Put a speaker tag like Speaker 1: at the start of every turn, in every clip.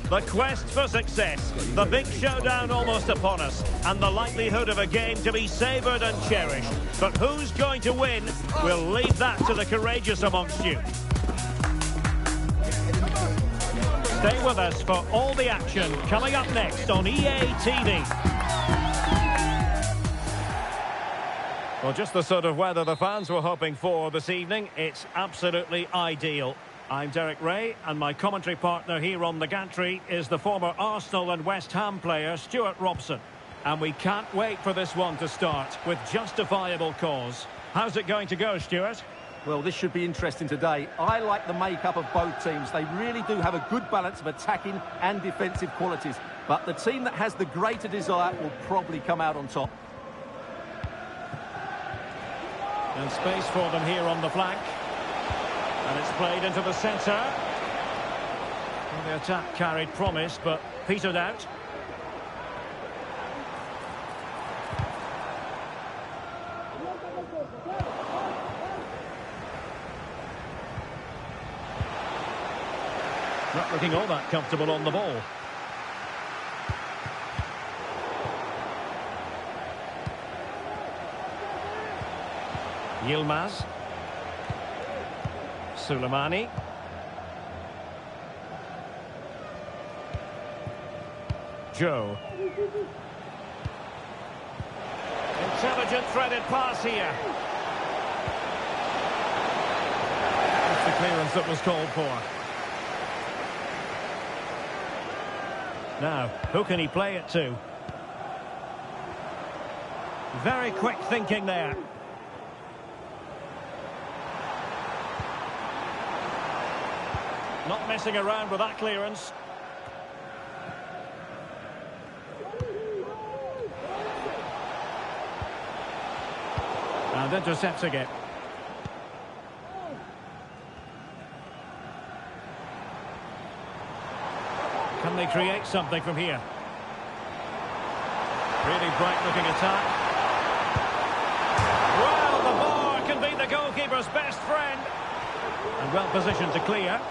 Speaker 1: The quest for success, the big showdown almost upon us, and the likelihood of a game to be savoured and cherished. But who's going to win? We'll leave that to the courageous amongst you. Stay with us for all the action coming up next on EA TV. Well, just the sort of weather the fans were hoping for this evening. It's absolutely ideal. I'm Derek Ray, and my commentary partner here on the gantry is the former Arsenal and West Ham player Stuart Robson. And we can't wait for this one to start with justifiable cause. How's it going to go, Stuart?
Speaker 2: Well, this should be interesting today. I like the makeup of both teams. They really do have a good balance of attacking and defensive qualities. But the team that has the greater desire will probably come out on top.
Speaker 1: And space for them here on the flank. And it's played into the centre. Well, the attack carried promise, but petered out. Not looking all that comfortable on the ball. Yilmaz. Suleimani. Joe. Intelligent threaded pass here. That's the clearance that was called for. Now, who can he play it to? Very quick thinking there. Not messing around with that clearance. And intercepting it. Can they create something from here? Really bright-looking attack. Well, the bar can be the goalkeeper's best friend. And well positioned to clear.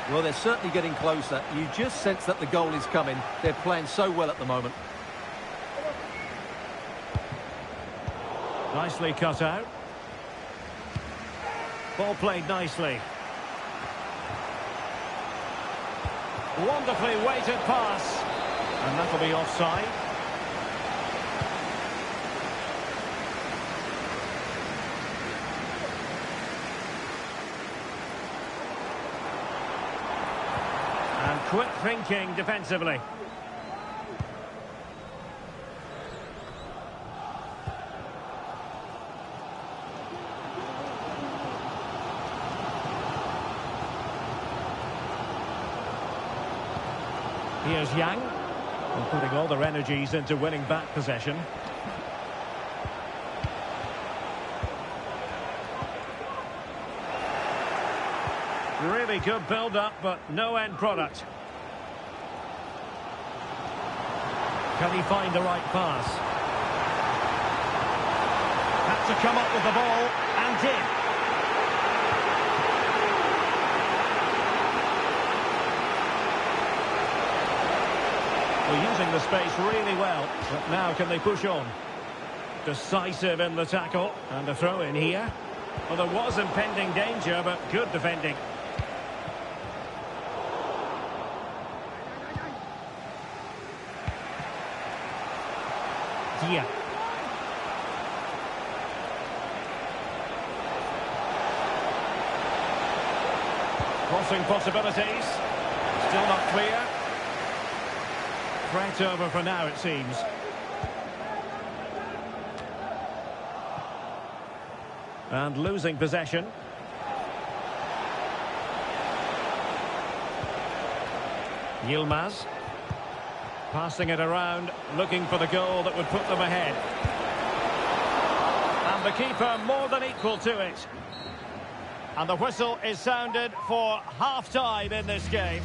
Speaker 2: Well, they're certainly getting closer. You just sense that the goal is coming. They're playing so well at the moment.
Speaker 1: Nicely cut out. Ball played nicely. Wonderfully weighted pass. And that'll be offside. And quick thinking defensively. Here's Yang, and putting all their energies into winning back possession. Really good build-up, but no end product. Can he find the right pass? Had to come up with the ball, and did. We're using the space really well, but now can they push on? Decisive in the tackle, and a throw in here. Well, there was impending danger, but good defending. Dia. Crossing possibilities. Still not clear. Threat over for now, it seems. And losing possession. Yilmaz. Passing it around, looking for the goal that would put them ahead. And the keeper more than equal to it. And the whistle is sounded for half-time in this game.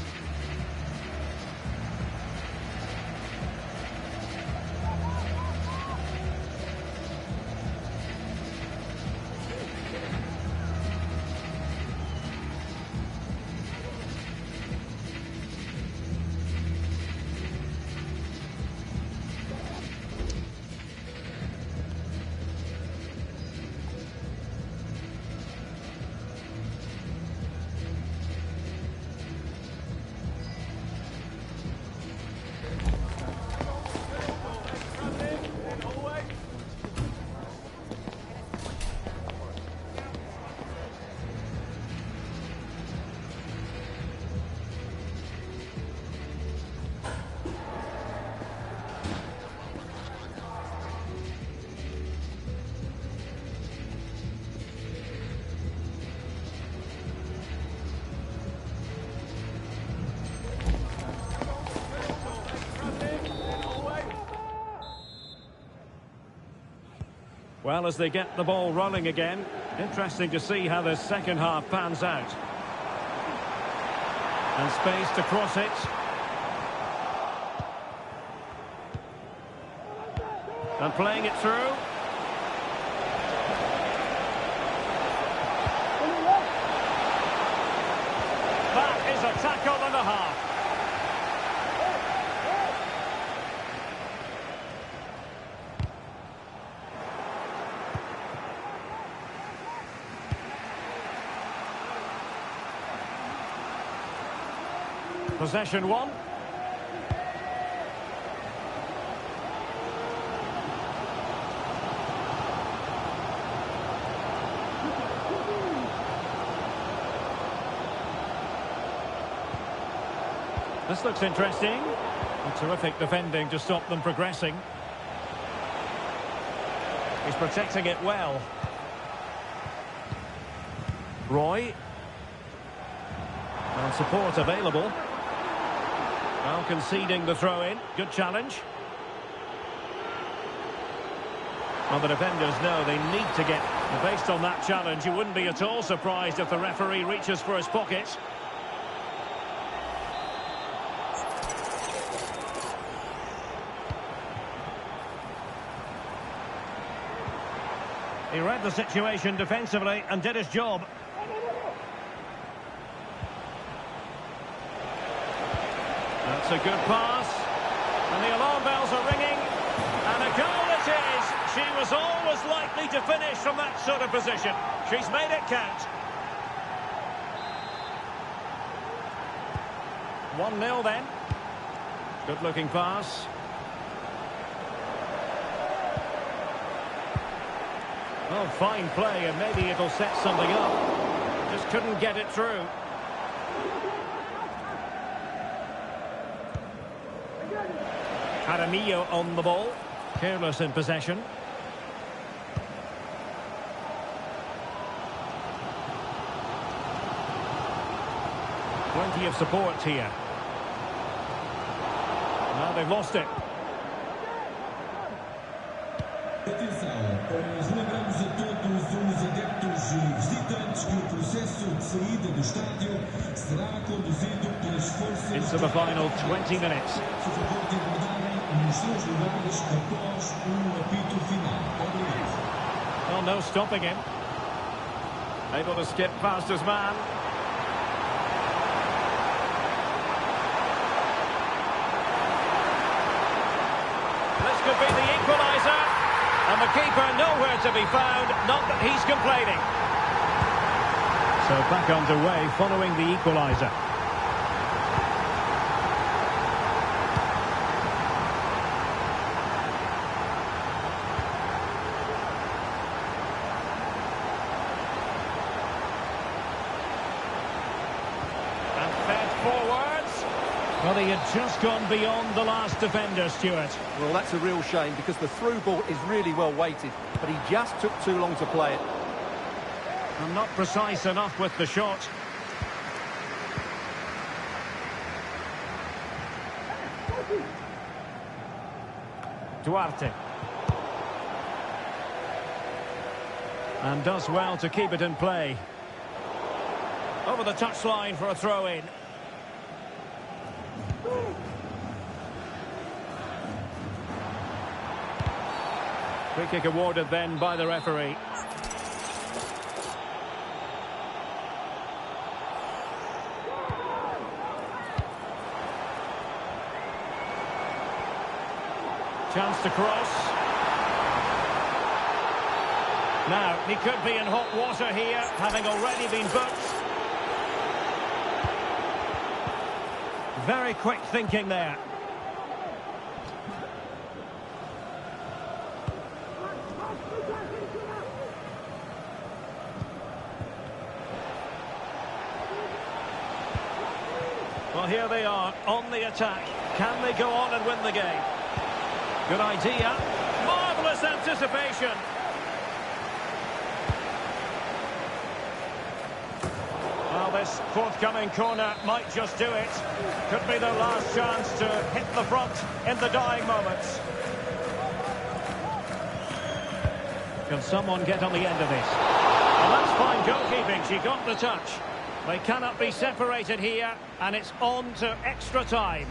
Speaker 1: Well, as they get the ball rolling again, interesting to see how the second half pans out. And space to cross it. And playing it through. That is a tackle and a half. Possession one. This looks interesting. A terrific defending to stop them progressing. He's protecting it well. Roy. And support available. Well, conceding the throw-in. Good challenge. Well, the defenders know they need to get... Based on that challenge, you wouldn't be at all surprised if the referee reaches for his pocket. He read the situation defensively and did his job. That's a good pass. And the alarm bells are ringing. And a goal it is. She was always likely to finish from that sort of position. She's made it count. 1-0 then. Good looking pass. Oh, fine play, and maybe it'll set something up. Just couldn't get it through. Jaramillo on the ball. Careless in possession. Plenty of support here. Now they've lost it.
Speaker 3: Atenção, lembramos a todos os adeptos e visitantes que o processo de saída do estádio será conduzido pelas forças...
Speaker 1: Into the final 20 minutes.
Speaker 3: Se favor de aguardarem nos seus lugares após apito final. Obrigado.
Speaker 1: Well, no stopping him. Able to skip past his man. This could be the equaliser. And the keeper nowhere to be found, not that he's complaining. So back underway following the equaliser. And fed forwards. Well, he had just gone beyond the last defender, Stuart.
Speaker 2: Well, that's a real shame because the through ball is really well weighted, but he just took too long to play it.
Speaker 1: And not precise enough with the shot. Duarte. And does well to keep it in play. Over the touchline for a throw-in. Free kick awarded then by the referee. Chance to cross. Now, he could be in hot water here, having already been booked. Very quick thinking there. Well, here they are, on the attack. Can they go on and win the game? Good idea. Marvellous anticipation. Well, this forthcoming corner might just do it. Could be their last chance to hit the front in the dying moments. Can someone get on the end of this? Well, that's fine goalkeeping. She got the touch. They cannot be separated here, and it's on to extra time.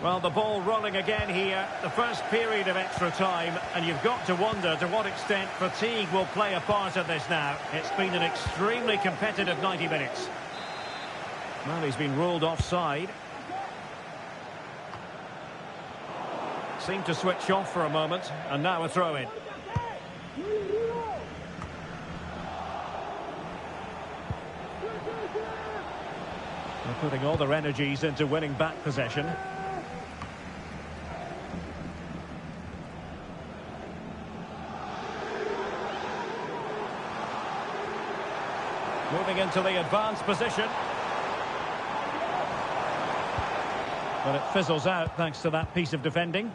Speaker 1: Well, the ball rolling again here, the first period of extra time, and you've got to wonder to what extent fatigue will play a part in this now. It's been an extremely competitive 90 minutes. Well, he's been ruled offside. Seemed to switch off for a moment, and now a throw-in. They're putting all their energies into winning back possession. Moving into the advanced position. But it fizzles out thanks to that piece of defending.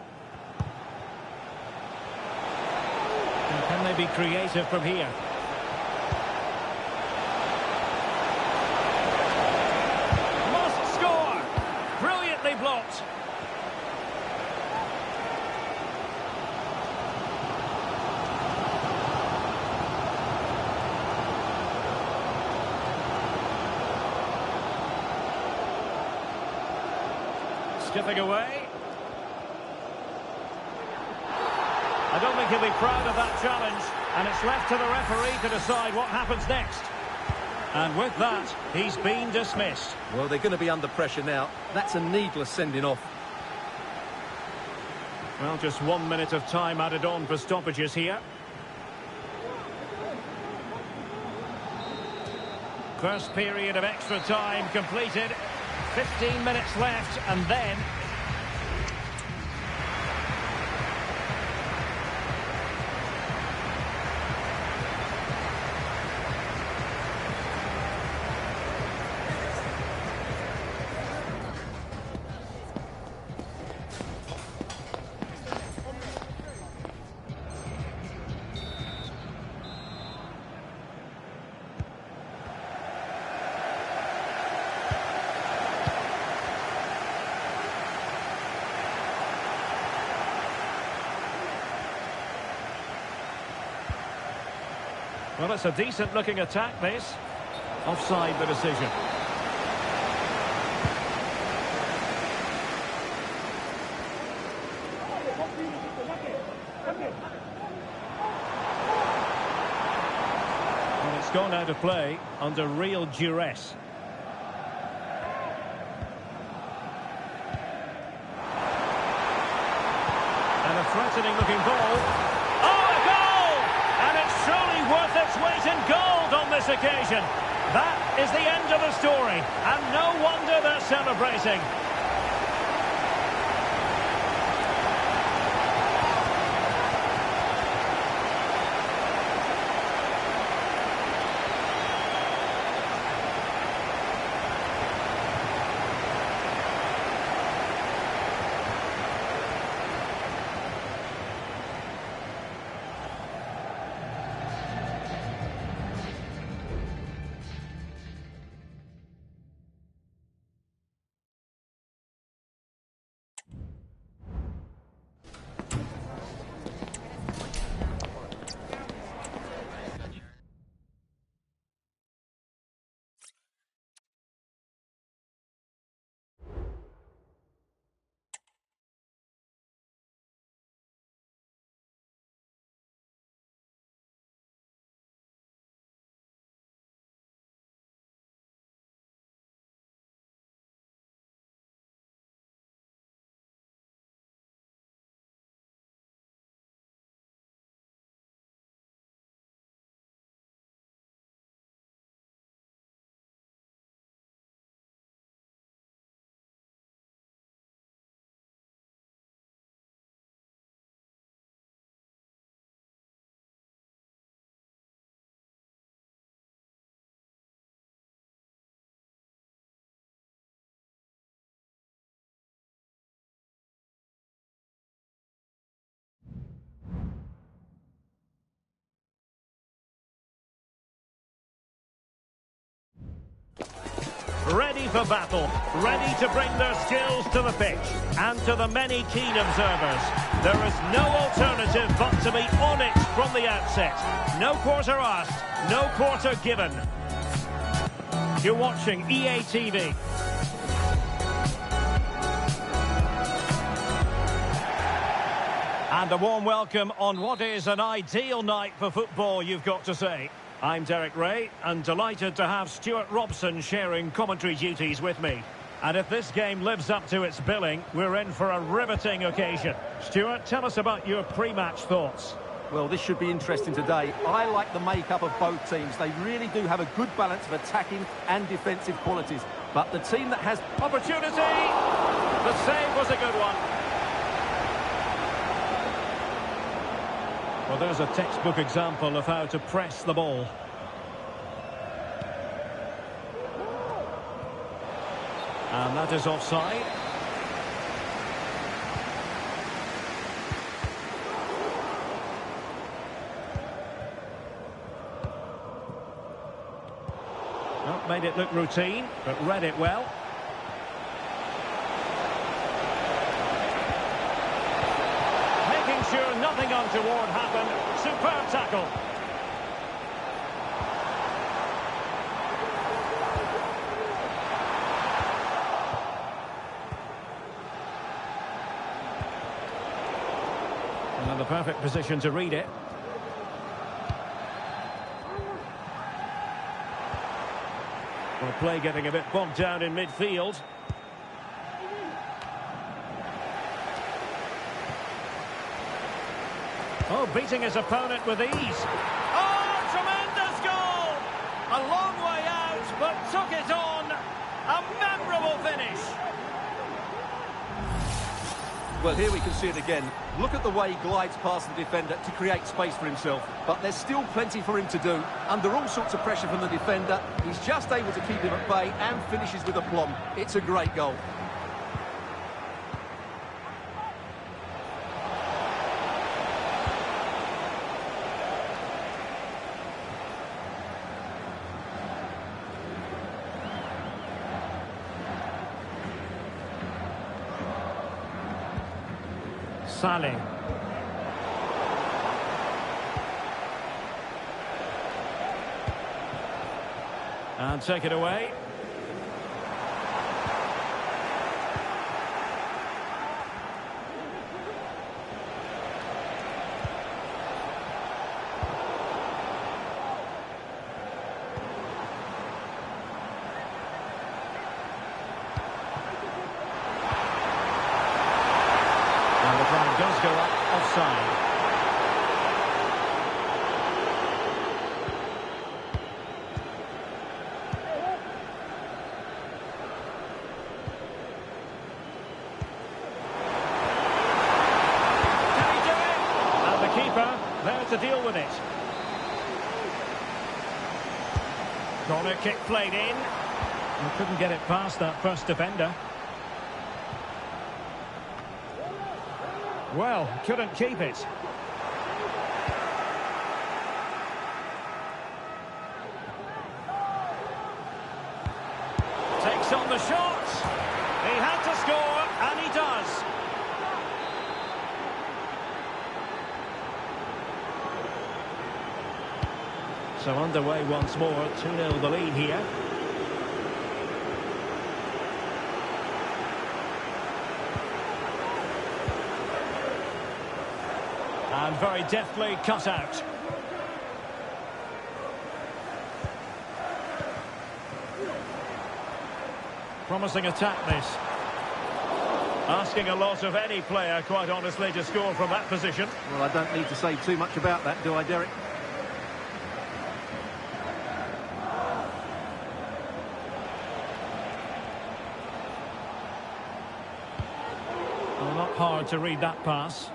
Speaker 1: And can they be creative from here? Must score! Brilliantly blocked. Skipping away. I don't think he'll be proud of that challenge, and it's left to the referee to decide what happens next. And with that, he's been dismissed.
Speaker 2: Well, they're going to be under pressure now. That's a needless sending off.
Speaker 1: Well, just 1 minute of time added on for stoppages here. First period of extra time completed. 15 minutes left, and then... Well, it's a decent-looking attack, this. Offside the decision. And it's gone out of play under real duress. And a threatening-looking ball. Truly worth its weight in gold on this occasion. That is the end of the story, and no wonder they're celebrating. ready for battle, ready to bring their skills to the pitch. And to the many keen observers, there is no alternative but to be on it from the outset. No quarter asked, no quarter given. You're watching EA TV. And a warm welcome on what is an ideal night for football, you've got to say. I'm Derek Ray, and delighted to have Stuart Robson sharing commentary duties with me. And if this game lives up to its billing, we're in for a riveting occasion. Stuart, tell us about your pre-match thoughts.
Speaker 2: Well, this should be interesting today. I like the makeup of both teams. They really do have a good balance of attacking and defensive qualities. But the team that has
Speaker 1: opportunity, the save was a good one. Well, there's a textbook example of how to press the ball. And that is offside. Well, made it look routine, but read it well. Making sure nothing untoward happened. Superb tackle. And the perfect position to read it. Well, play getting a bit bogged down in midfield. Oh, beating his opponent with ease. Oh, tremendous goal! A long way out, but took it on. A memorable finish.
Speaker 2: Well, here we can see it again. Look at the way he glides past the defender to create space for himself. But there's still plenty for him to do. Under all sorts of pressure from the defender, he's just able to keep him at bay and finishes with aplomb. It's a great goal.
Speaker 1: Saleh. And take it away. Does go up offside. Can he do it? And the keeper there to deal with it. Corner kick played in. He couldn't get it past that first defender. Well, couldn't keep it. Takes on the shot. He had to score, and he does. So underway once more, 2-0 the lead here. And very deftly cut out. Promising attack this. Asking a lot of any player, quite honestly, to score from that position.
Speaker 2: Well, I don't need to say too much about that, do I, Derek?
Speaker 1: Well, not hard to read that pass.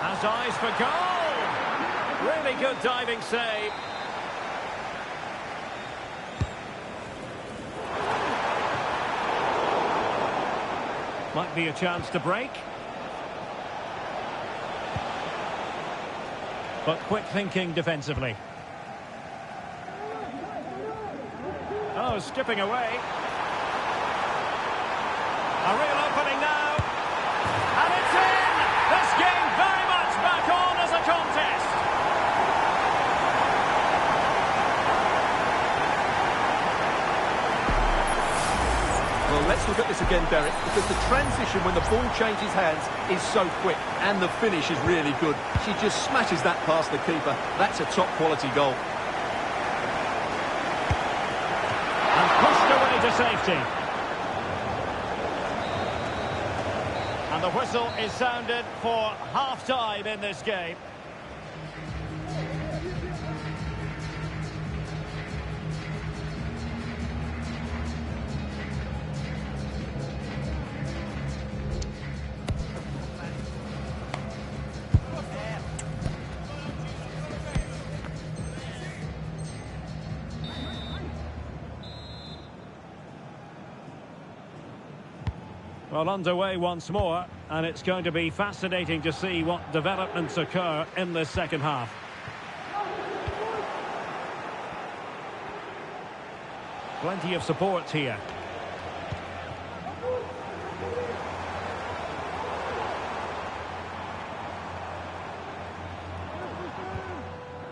Speaker 1: Has eyes for goal! Really good diving save. Might be a chance to break. But quick thinking defensively. Oh, skipping away. A real opening now. And it's in! This game very much back on as a contest.
Speaker 2: Well, let's look at this again, Derek, because the transition when the ball changes hands is so quick, and the finish is really good. She just smashes that past the keeper. That's a top-quality goal.
Speaker 1: And pushed away to safety. And the whistle is sounded for half-time in this game. Well, underway once more, and it's going to be fascinating to see what developments occur in this second half. Plenty of support here.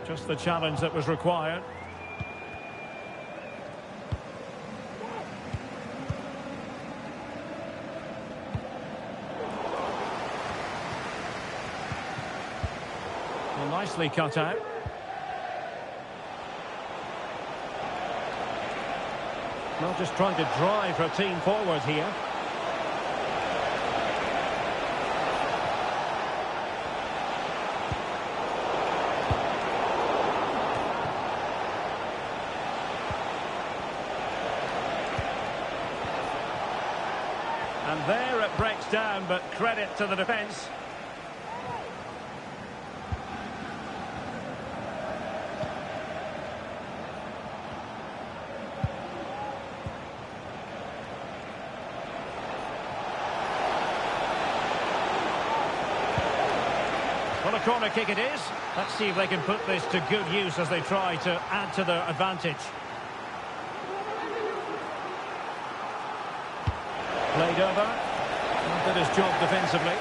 Speaker 1: Just the challenge that was required. Well, nicely cut out. Well, just trying to drive her team forward here. And there it breaks down, but credit to the defence. Well, a corner kick it is. Let's see if they can put this to good use as they try to add to their advantage. Played over. Did his job defensively.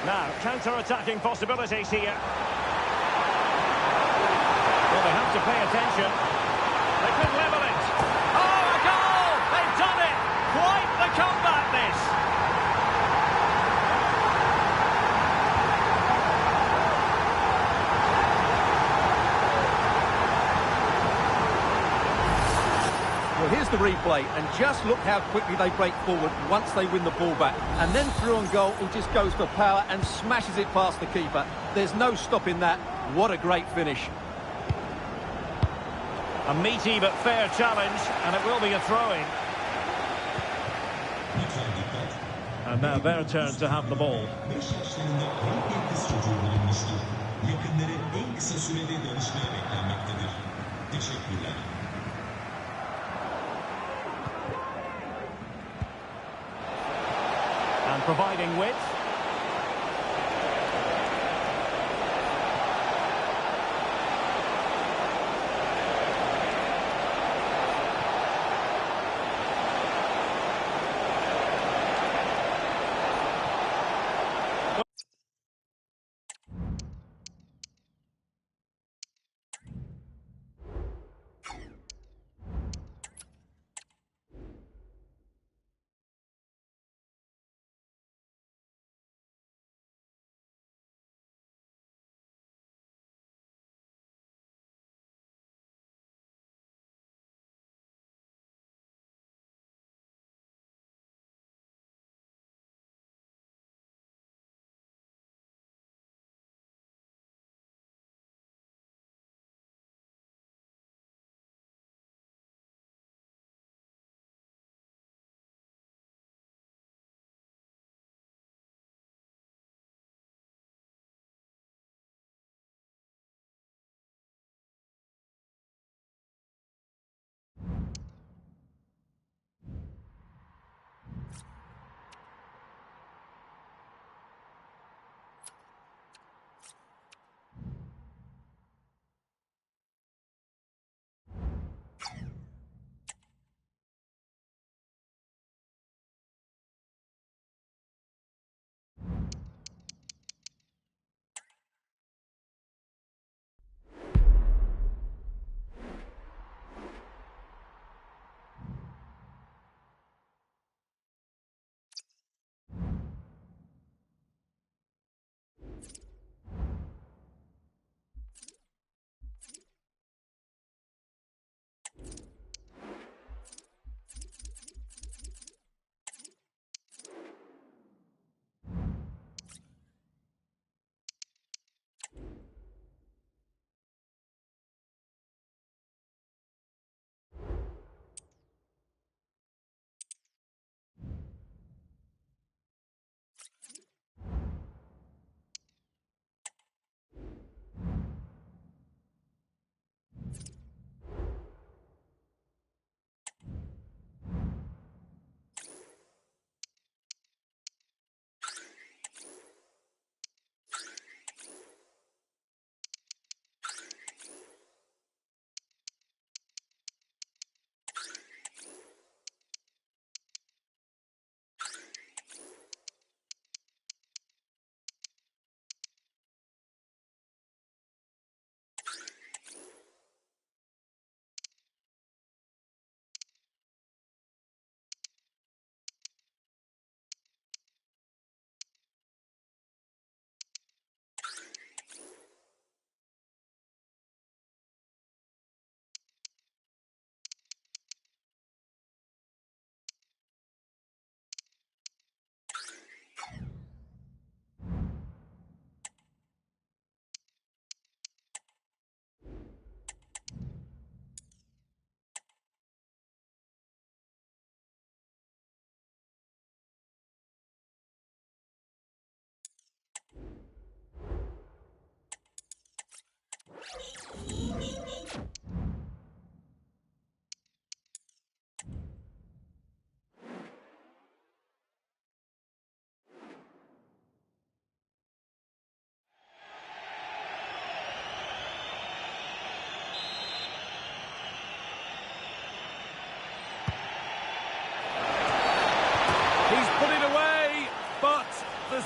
Speaker 1: Now, counter-attacking possibilities here. Well, they have to pay attention. They could level it. Oh, a goal! They've done it! Quite the comeback, this!
Speaker 2: Well, here's the replay, and just look how quickly they break forward once they win the ball back. And then through on goal, he just goes for power and smashes it past the keeper. There's no stopping that. What a great finish.
Speaker 1: A meaty but fair challenge, and it will be a throw-in. And now their turn to have the ball.
Speaker 3: Yakınları en kısa sürede dönüşmeye beklenmektedir. Teşekkürler.
Speaker 1: And providing width.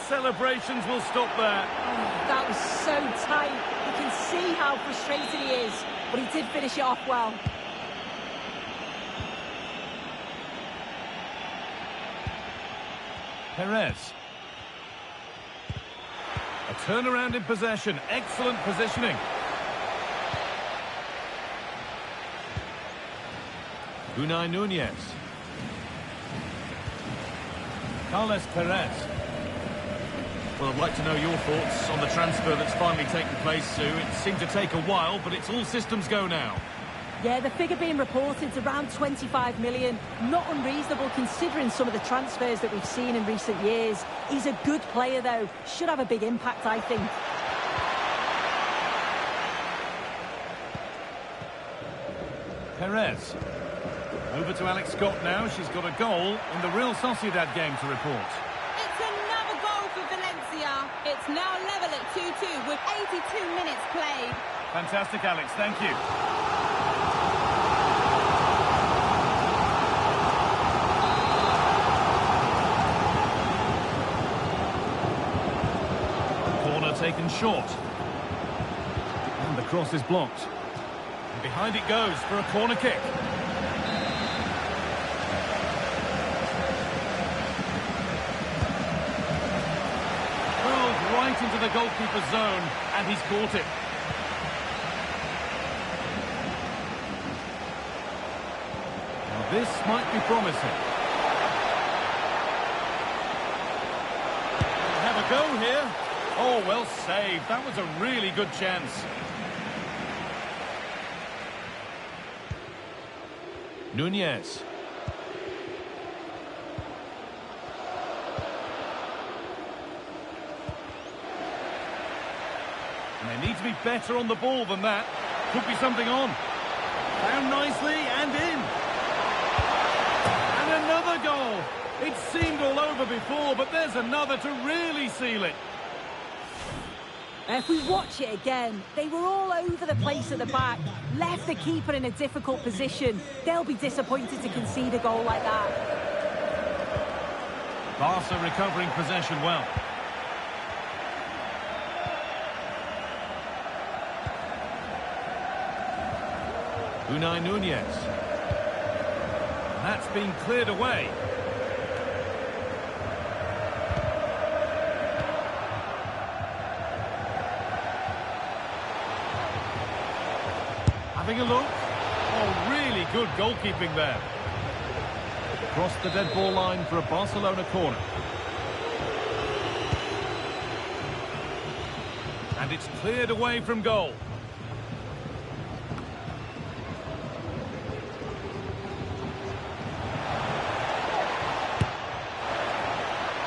Speaker 4: celebrations will stop there.
Speaker 5: Oh, that was so tight. You can see how frustrated he is, but he did finish it off well.
Speaker 4: Perez. A turnaround in possession. Excellent positioning. Unai Núñez. Carles Perez.
Speaker 6: Well, I'd like to know your thoughts on the transfer that's finally taken place, Sue. It seemed to take a while, but it's all systems go now.
Speaker 5: Yeah, the figure being reported is around 25 million. Not unreasonable considering some of the transfers that we've seen in recent years. He's a good player, though. Should have a big impact, I think.
Speaker 4: Perez. Over to Alex Scott now. She's got a goal in the Real Sociedad game to report.
Speaker 7: It's another goal for Valencia. It's now level at 2-2 with 82 minutes played.
Speaker 4: Fantastic, Alex. Thank you. Corner taken short. And the cross is blocked. And behind it goes for a corner kick. Right into the goalkeeper's zone, and he's caught it. Now this might be promising. Have a go here. Oh, well saved. That was a really good chance. Núñez. And they need to be better on the ball than that. Could be something on. Found nicely and in. And another goal. It seemed all over before, but there's another to really seal it.
Speaker 5: If we watch it again, they were all over the place at the back. Left the keeper in a difficult position. They'll be disappointed to concede a goal like that.
Speaker 4: Barca recovering possession well. Unai Núñez. That's been cleared away. Having a look. Oh, really good goalkeeping there. Across the dead ball line for a Barcelona corner. And it's cleared away from goal.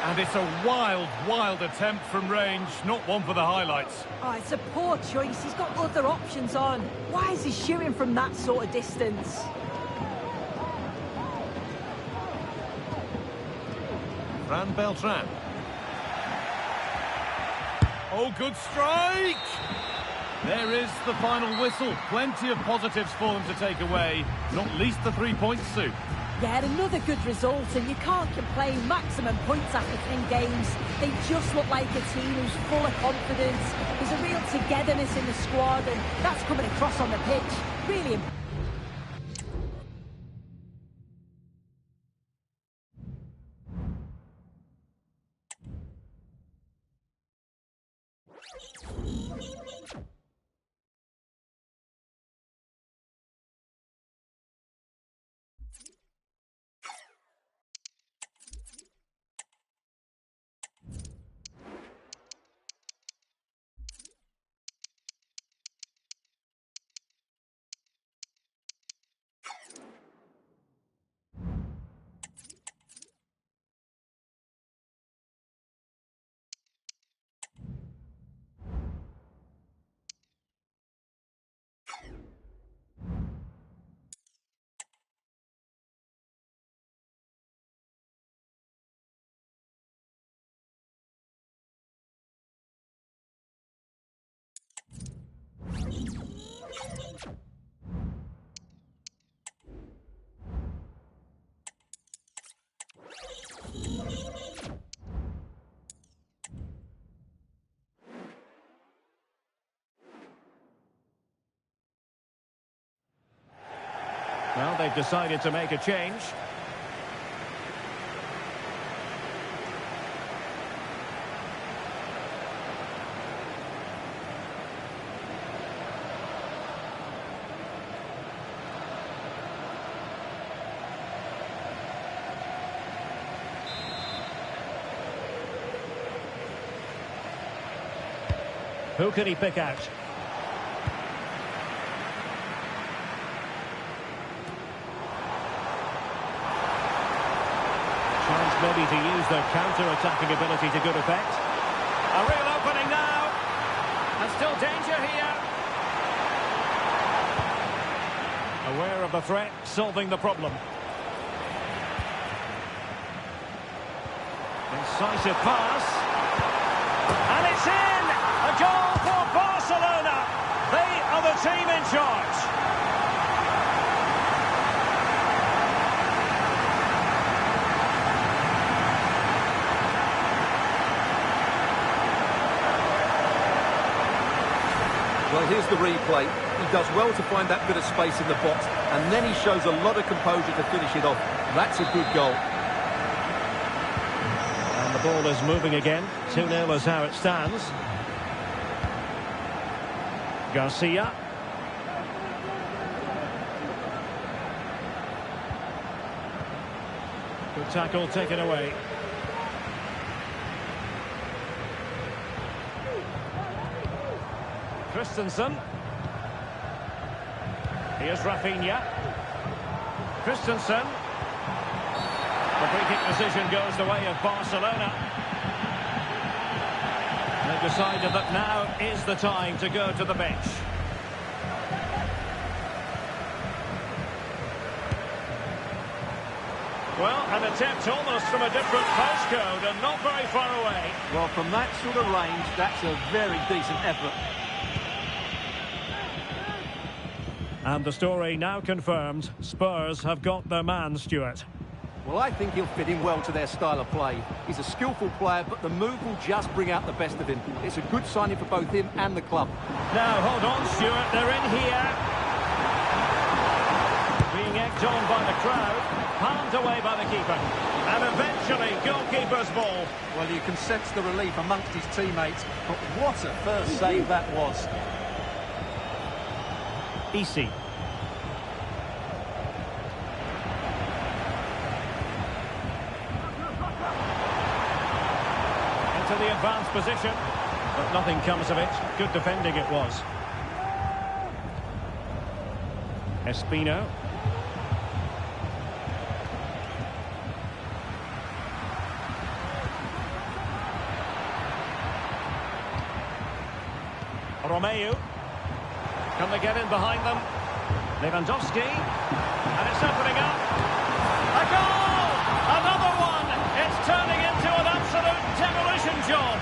Speaker 4: And it's a wild, wild attempt from range, not one for the highlights.
Speaker 5: Oh, it's a poor choice. He's got other options on. Why is he shooting from that sort of distance?
Speaker 4: Fran Beltran. Oh, good strike! There is the final whistle. Plenty of positives for them to take away, not least the 3 points, Sue.
Speaker 5: Yeah, another good result, and you can't complain. Maximum points after 3 games. They just look like a team who's full of confidence. There's a real togetherness in the squad, and that's coming across on the pitch. Really important.
Speaker 1: Well, they've decided to make a change. Who can he pick out? Chance maybe to use their counter-attacking ability to good effect. A real opening now. And still danger here. Aware of the threat, solving the problem. Incisive pass. And it's in! A goal for Barcelona! They are the team in charge.
Speaker 2: Well, here's the replay. He does well to find that bit of space in the box, and then he shows a lot of composure to finish it off. That's a good goal.
Speaker 1: And the ball is moving again. 2-0 is how it stands. Garcia. Good tackle taken away. Christensen. Here's Rafinha. Christensen. The free kick decision goes the way of Barcelona. They've decided that now is the time to go to the bench. Well, an attempt almost from a different postcode and not very far away.
Speaker 2: Well, from that sort of range, that's a very decent effort.
Speaker 1: And the story now confirmed. Spurs have got their man, Stuart.
Speaker 2: Well, I think he'll fit in well to their style of play. He's a skillful player, but the move will just bring out the best of him. It's a good signing for both him and the club.
Speaker 1: Now, hold on, Stuart. They're in here. Being egged on by the crowd. Palmed away by the keeper. And eventually, goalkeeper's ball.
Speaker 2: Well, you can sense the relief amongst his teammates. But what a first save that was.
Speaker 1: Easy. Into the advanced position, but nothing comes of it. Good defending it was. Espino. Romeu. Can they get in behind them? Lewandowski. And it's opening up. A goal! Another one! It's turning into an absolute demolition job.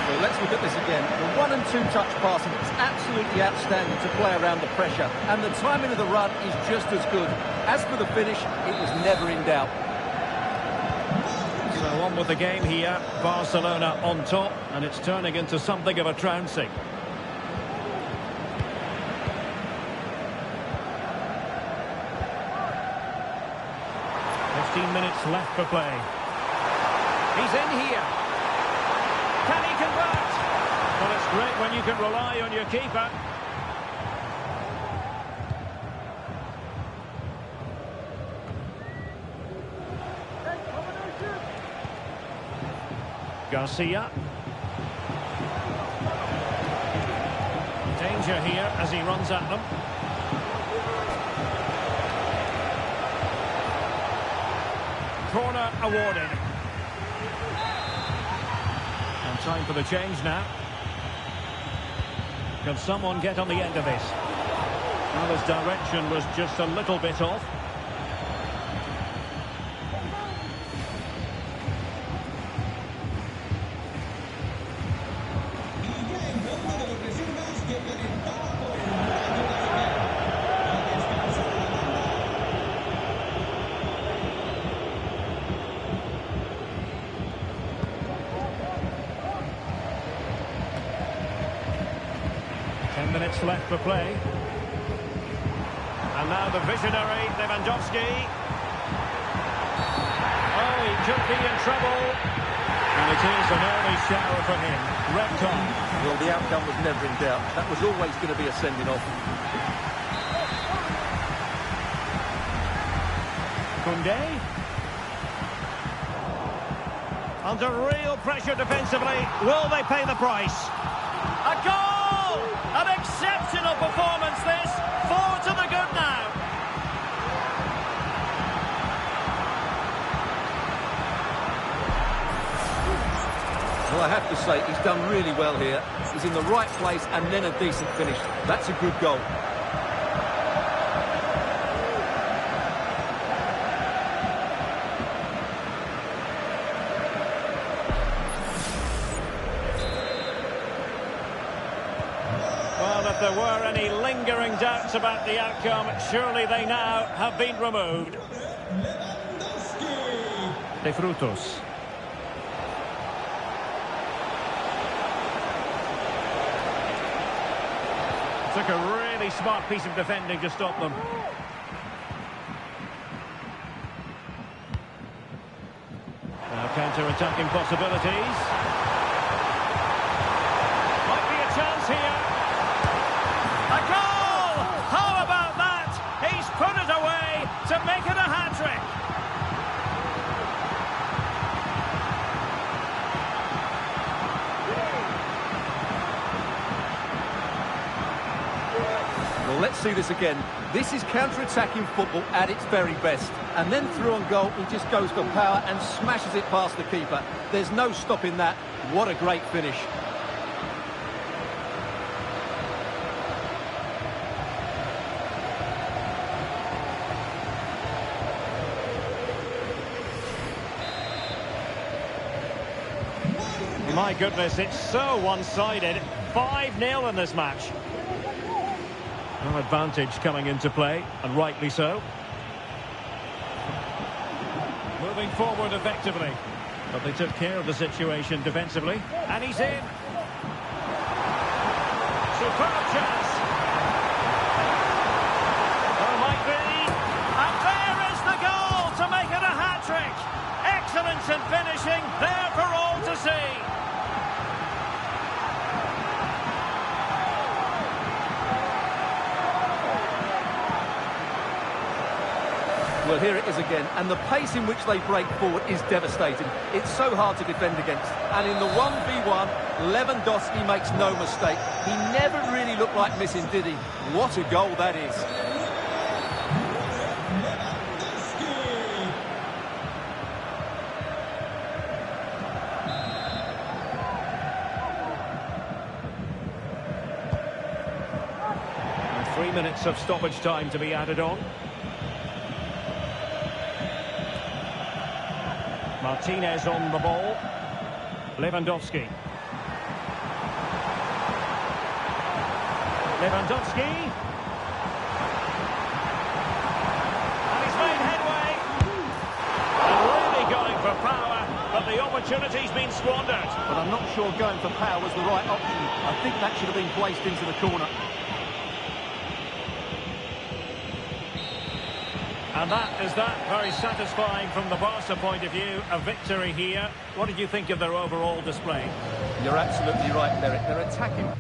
Speaker 2: Well, let's look at this again. The 1- and 2-touch passing is absolutely outstanding to play around the pressure. And the timing of the run is just as good. As for the finish, it was never in doubt.
Speaker 1: So on with the game here. Barcelona on top, and it's turning into something of a trouncing. Minutes left for play. He's in here. Can he convert? Well, it's great when you can rely on your keeper. Garcia. Danger here as he runs at them. Corner awarded. And time for the change now. Can someone get on the end of this? Well, his direction was just a little bit off. minutes left for play. And now the visionary Lewandowski. Oh, he could be in trouble. And it is an early shower for him. Red card.
Speaker 2: Well, the outcome was never in doubt. That was always going to be a sending off.
Speaker 1: Koundé. Under real pressure defensively. Will they pay the price? A goal! An exceptional performance this. 4 to the good now.
Speaker 2: Well, I have to say, he's done really well here. He's in the right place and then a decent finish. That's a good goal.
Speaker 1: Well, if there were any lingering doubts about the outcome, surely they now have been removed. De Frutos. Took a really smart piece of defending to stop them. Now counter-attacking possibilities. Might be a chance here. A goal! How about that? He's put it away to make it a hat-trick.
Speaker 2: Well, let's see this again. This is counter-attacking football at its very best. And then through on goal, he just goes for power and smashes it past the keeper. There's no stopping that. What a great finish.
Speaker 1: My goodness, it's so one-sided. 5-0 in this match. No advantage coming into play, and rightly so. Moving forward effectively. But they took care of the situation defensively. And he's in. Superb chance. Oh, might be. And there is the goal to make it a hat-trick. Excellence in finishing, there for all to see.
Speaker 2: Well, here it is again, and the pace in which they break forward is devastating. It's so hard to defend against. And in the 1v1, Lewandowski makes no mistake. He never really looked like missing, did he? What a goal that is.
Speaker 1: And 3 minutes of stoppage time to be added on. Martinez on the ball. Lewandowski. Lewandowski. And he's made headway. And really going for power, but the opportunity's been squandered.
Speaker 2: But I'm not sure going for power was the right option. I think that should have been placed into the corner.
Speaker 1: And that is very satisfying from the Barca point of view. A victory here. What did you think of their overall display?
Speaker 2: You're absolutely right, Derek. They're attacking.